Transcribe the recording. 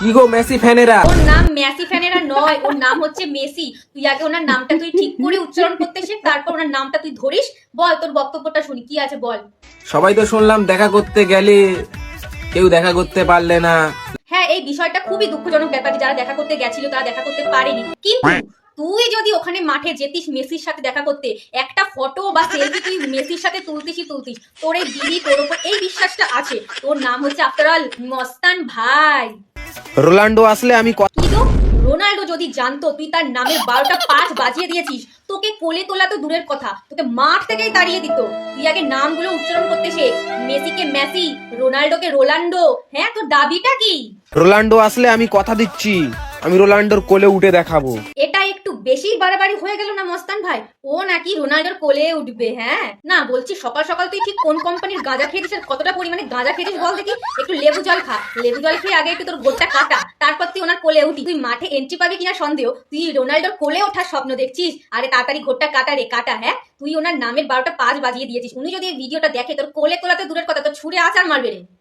কি গো মেসি ফ্যানেরা? ওর নাম মেসি ফ্যানেরা নয়, ওর নাম হচ্ছে মেসি। তুই আগে ওনার নামটা তুই ঠিক করে উচ্চারণ করতে শেখ, তারপর ওনার নামটা তুই ধরিস। বল, তোর বক্তব্যটা শুনি, কি আছে বল। সবাই তো শুনলাম দেখা করতে গেলে কেউ দেখা করতে পারলে না। হ্যাঁ, এই বিষয়টা খুবই দুঃখজনক ব্যাপার যে যারা দেখা করতে গেছিল তারা দেখা করতে পারেনি। কিন্তু তুই যদি ওখানে মাঠে যেতিস মেসির সাথে দেখা করতে, একটা ফটো বা সেলফি তুই মেসির সাথে তুলতিস, তোর এই দিদি তোর উপর এই বিশ্বাসটা আছে। তোর নাম হচ্ছে আফটার অল মস্তান ভাই। রোনাল্ডো আসলে আমি কি গো, রোনাল্ডো যদি জানতো তুই তার নামের 12টা 5 বাজিয়ে দিয়েছিস, তোকে কোলে তোলা তো দূরের কথা, তোকে মাঠ থেকেই তাড়িয়ে দিত। তুই আগে নামগুলো উচ্চারণ করতে শেখ। মেসিকে মেসি, রোনাল্ডোকে রোনাল্ডো। হ্যাঁ, তোর দাবিটা কি? রোনাল্ডো আসলে আমি কথা দিচ্ছি, আমি রোনাল্ডোর কোলে উঠে দেখাবো। এটা একটু বেশি বাড়াবাড়ি হয়ে গেল না মস্তান ভাই? ও নাকি রোনাল্ডোর কোলে উঠবে? হ্যাঁ না, বলছি সকাল সকাল তুই ঠিক কোন কোম্পানির গাঁজা খেয়েছিস আর কতটা পরিমাণে গাঁজা খেয়েছিস বল দেখি। একটু লেবু জল খা, লেবু জল খেয়ে আগে একটু তোর গোটটা কাটা, তারপর তুই ওনার কোলে উঠি। তুই মাঠে এন্ট্রি পাবি কিনা সন্দেহ, তুই রোনাল্ডোর কোলে ওঠার স্বপ্ন দেখছিস। আরে তাড়াতাড়ি গোটটা কাটা রে, কাটা। হ্যাঁ, তুই ওনার নামের 12টা 5 বাজিয়ে দিয়েছিস। উনি যদি এই ভিডিওটা দেখে, তোর কোলে তোলা তো দূরের কথা, তোর ছুঁড়ে আছাড় মারবে রে।